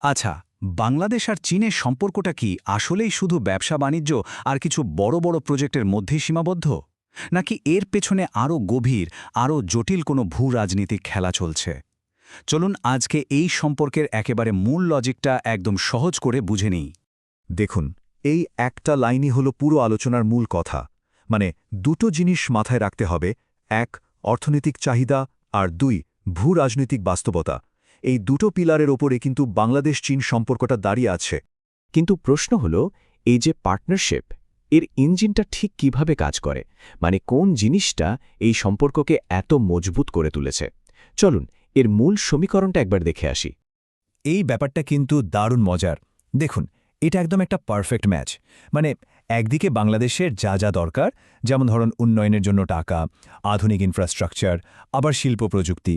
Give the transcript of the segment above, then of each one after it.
আচ্ছা, বাংলাদেশ আর চীনের সম্পর্কটা কি আসলেই শুধু ব্যবসা বাণিজ্য আর কিছু বড় বড় প্রজেক্টের মধ্যেই সীমাবদ্ধ, নাকি এর পেছনে আরও গভীর, আরও জটিল কোনো ভূ-রাজনীতিক খেলা চলছে? চলুন আজকে এই সম্পর্কের একেবারে মূল লজিকটা একদম সহজ করে বুঝে নিই। দেখুন, এই একটা লাইনই হলো পুরো আলোচনার মূল কথা। মানে দুটো জিনিস মাথায় রাখতে হবে: এক, অর্থনৈতিক চাহিদা, আর দুই, ভূ-রাজনৈতিক বাস্তবতা। এই দুটো পিলারের ওপরে কিন্তু বাংলাদেশ চীন সম্পর্কটা দাঁড়িয়ে আছে। কিন্তু প্রশ্ন হলো, এই যে পার্টনারশিপ, এর ইঞ্জিনটা ঠিক কিভাবে কাজ করে? মানে কোন জিনিসটা এই সম্পর্ককে এত মজবুত করে তুলেছে? চলুন এর মূল সমীকরণটা একবার দেখে আসি। এই ব্যাপারটা কিন্তু দারুণ মজার। দেখুন, এটা একদম একটা পারফেক্ট ম্যাচ। মানে একদিকে বাংলাদেশের যা যা দরকার, যেমন ধরুন উন্নয়নের জন্য টাকা, আধুনিক ইনফ্রাস্ট্রাকচার, আবার শিল্প প্রযুক্তি।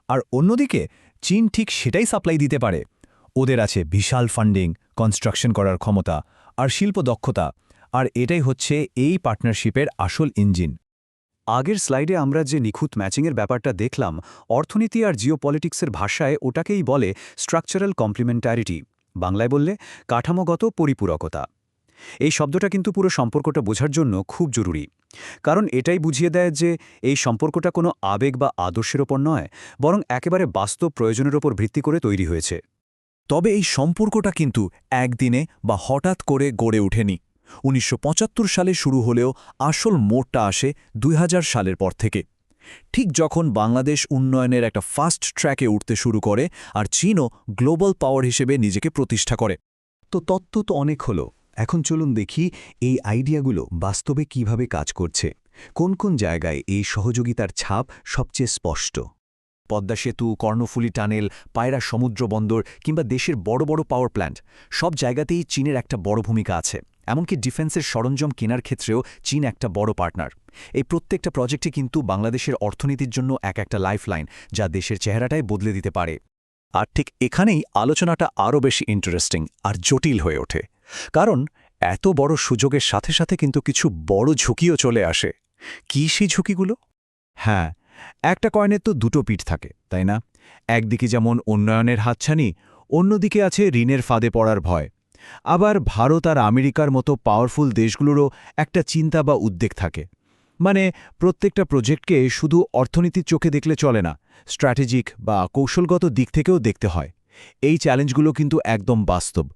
আর অন্যদিকে চীন ঠিক সেটাই সাপ্লাই দিতে পারে। ওদের আছে বিশাল ফান্ডিং, কনস্ট্রাকশন করার ক্ষমতা আর শিল্প দক্ষতা। আর এটাই হচ্ছে এই পার্টনারশিপের আসল ইঞ্জিন। আগের স্লাইডে আমরা যে নিখুঁত ম্যাচিংয়ের ব্যাপারটা দেখলাম, অর্থনীতি আর জিওপলিটিক্সের ভাষায় ওটাকেই বলে স্ট্রাকচারাল কমপ্লিমেন্টারিটি, বাংলায় বললে কাঠামোগত পরিপূরকতা। এই শব্দটা কিন্তু পুরো সম্পর্কটা বোঝার জন্য খুব জরুরি, কারণ এটাই বুঝিয়ে দেয় যে এই সম্পর্কটা কোনো আবেগ বা আদর্শের ওপর নয়, বরং একেবারে বাস্তব প্রয়োজনের ওপর ভিত্তি করে তৈরি হয়েছে। তবে এই সম্পর্কটা কিন্তু একদিনে বা হঠাৎ করে গড়ে ওঠেনি। ১৯৭৫ সালে শুরু হলেও আসল মোড়টা আসে ২০০০ সালের পর থেকে। ঠিক যখন বাংলাদেশ উন্নয়নের একটা ফাস্ট ট্র্যাকে উঠতে শুরু করে আর চীনও গ্লোবাল পাওয়ার হিসেবে নিজেকে প্রতিষ্ঠা করে। তো তত্ত্ব তো অনেক হলো, এখন চলুন দেখি এই আইডিয়াগুলো বাস্তবে কিভাবে কাজ করছে। কোন কোন জায়গায় এই সহযোগিতার ছাপ সবচেয়ে স্পষ্ট? পদ্মা সেতু, কর্ণফুলী টানেল, পায়রা সমুদ্র বন্দর কিংবা দেশের বড় বড় পাওয়ার প্ল্যান্ট, সব জায়গাতেই চীনের একটা বড় ভূমিকা আছে। এমনকি ডিফেন্সের সরঞ্জাম কেনার ক্ষেত্রেও চীন একটা বড় পার্টনার। এই প্রত্যেকটা প্রজেক্টে কিন্তু বাংলাদেশের অর্থনীতির জন্য এক একটা লাইফলাইন, যা দেশের চেহারাটাই বদলে দিতে পারে। আর ঠিক এখানেই আলোচনাটা আরও বেশি ইন্টারেস্টিং আর জটিল হয়ে ওঠে, কারণ এত বড় সুযোগের সাথে সাথে কিন্তু কিছু বড় ঝুঁকিও চলে আসে। কী সেই ঝুঁকিগুলো? হ্যাঁ, একটা কয়েনের তো দুটো পিঠ থাকে, তাই না? একদিকে যেমন উন্নয়নের হাতছানি, অন্যদিকে আছে ঋণের ফাঁদে পড়ার ভয়। আবার ভারত আর আমেরিকার মতো পাওয়ারফুল দেশগুলোরও একটা চিন্তা বা উদ্বেগ থাকে। মানে প্রত্যেকটা প্রজেক্টকে শুধু অর্থনীতির চোখে দেখলে চলে না, স্ট্র্যাটেজিক বা কৌশলগত দিক থেকেও দেখতে হয়। এই চ্যালেঞ্জগুলো কিন্তু একদম বাস্তব।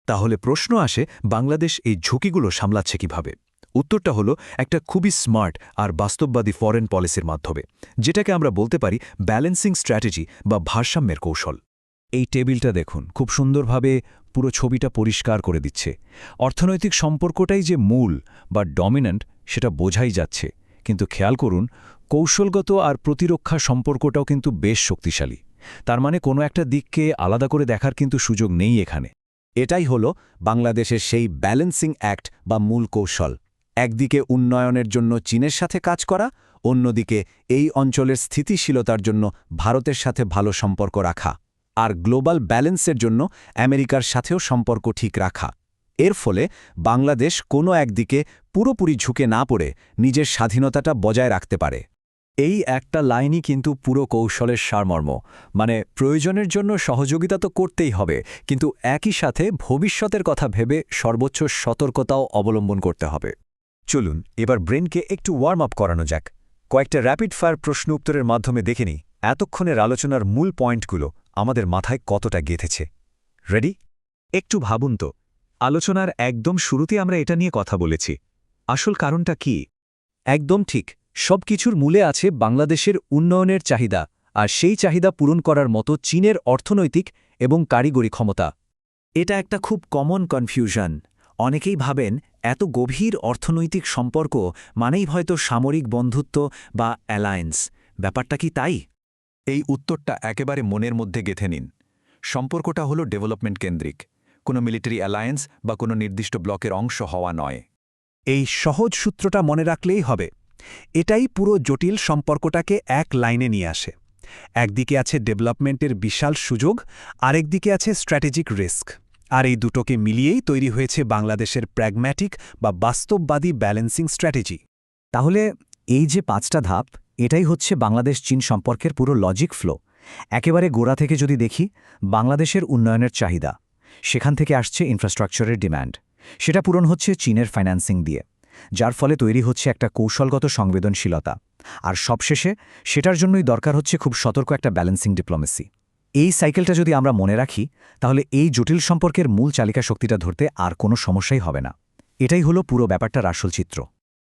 তাহলে প্রশ্ন আসে, বাংলাদেশ এই ঝুঁকিগুলো সামলাচ্ছে কিভাবে? উত্তরটা হলো একটা খুবই স্মার্ট আর বাস্তববাদী ফরেন পলিসির মাধ্যমে, যেটাকে আমরা বলতে পারি ব্যালেন্সিং স্ট্র্যাটেজি বা ভারসাম্যের কৌশল। এই টেবিলটা দেখুন, খুব সুন্দরভাবে পুরো ছবিটা পরিষ্কার করে দিচ্ছে। অর্থনৈতিক সম্পর্কটাই যে মূল বা ডমিন্যান্ট সেটা বোঝাই যাচ্ছে, কিন্তু খেয়াল করুন কৌশলগত আর প্রতিরক্ষা সম্পর্কটাও কিন্তু বেশ শক্তিশালী। তার মানে কোনো একটা দিককে আলাদা করে দেখার কিন্তু সুযোগ নেই এখানে। এটাই হলো বাংলাদেশের সেই ব্যালেন্সিং অ্যাক্ট বা মূল কৌশল। একদিকে উন্নয়নের জন্য চীনের সাথে কাজ করা, অন্যদিকে এই অঞ্চলের স্থিতিশীলতার জন্য ভারতের সাথে ভালো সম্পর্ক রাখা, আর গ্লোবাল ব্যালেন্সের জন্য আমেরিকার সাথেও সম্পর্ক ঠিক রাখা। এর ফলে বাংলাদেশ কোনো একদিকে পুরোপুরি ঝুঁকে না পড়ে নিজের স্বাধীনতাটা বজায় রাখতে পারে। এই একটা লাইনই কিন্তু পুরো কৌশলের সারমর্ম। মানে প্রয়োজনের জন্য সহযোগিতা তো করতেই হবে, কিন্তু একই সাথে ভবিষ্যতের কথা ভেবে সর্বোচ্চ সতর্কতাও অবলম্বন করতে হবে। চলুন এবার ব্রেনকে একটু ওয়ার্ম আপ করানো যাক। কয়েকটা র্যাপিড ফায়ার প্রশ্ন উত্তরের মাধ্যমে দেখে নিই এতক্ষণের আলোচনার মূল পয়েন্টগুলো আমাদের মাথায় কতটা গেঁথেছে। রেডি? একটু ভাবুন তো, আলোচনার একদম শুরুতে আমরা এটা নিয়ে কথা বলেছি। আসল কারণটা কি? একদম ঠিক, সব কিছুর মূলে আছে বাংলাদেশের উন্নয়নের চাহিদা, আর সেই চাহিদা পূরণ করার মতো চীনের অর্থনৈতিক এবং কারিগরি ক্ষমতা। এটা একটা খুব কমন কনফিউশন। অনেকেই ভাবেন এত গভীর অর্থনৈতিক সম্পর্ক মানেই হয়তো সামরিক বন্ধুত্ব বা অ্যালায়েন্স। ব্যাপারটা কি তাই? এই উত্তরটা একেবারে মনের মধ্যে গেঁথে নিন। সম্পর্কটা হলো ডেভেলপমেন্ট কেন্দ্রিক, কোনো মিলিটারি অ্যালায়েন্স বা কোনো নির্দিষ্ট ব্লকের অংশ হওয়া নয়। এই সহজ সূত্রটা মনে রাখলেই হবে। এটাই পুরো জটিল সম্পর্কটাকে এক লাইনে নিয়ে আসে। একদিকে আছে ডেভেলপমেন্টের বিশাল সুযোগ, আরেকদিকে আছে স্ট্র্যাটেজিক রিস্ক। আর এই দুটোকে মিলিয়েই তৈরি হয়েছে বাংলাদেশের প্র্যাগম্যাটিক বা বাস্তববাদী ব্যালেন্সিং স্ট্র্যাটেজি। তাহলে এই যে 5টা ধাপ, এটাই হচ্ছে বাংলাদেশ চীন সম্পর্কের পুরো লজিক ফ্লো। একেবারে গোড়া থেকে যদি দেখি, বাংলাদেশের উন্নয়নের চাহিদা, সেখান থেকে আসছে ইনফ্রাস্ট্রাকচারের ডিম্যান্ড। সেটা পূরণ হচ্ছে চীনের ফাইন্যান্সিং দিয়ে, যার ফলে তৈরি হচ্ছে একটা কৌশলগত সংবেদনশীলতা। আর সবশেষে সেটার জন্যই দরকার হচ্ছে খুব সতর্ক একটা ব্যালেন্সিং ডিপ্লোমেসি। এই সাইকেলটা যদি আমরা মনে রাখি, তাহলে এই জটিল সম্পর্কের মূল চালিকা শক্তিটা ধরতে আর কোনো সমস্যাই হবে না। এটাই হলো পুরো ব্যাপারটার আসল চিত্র।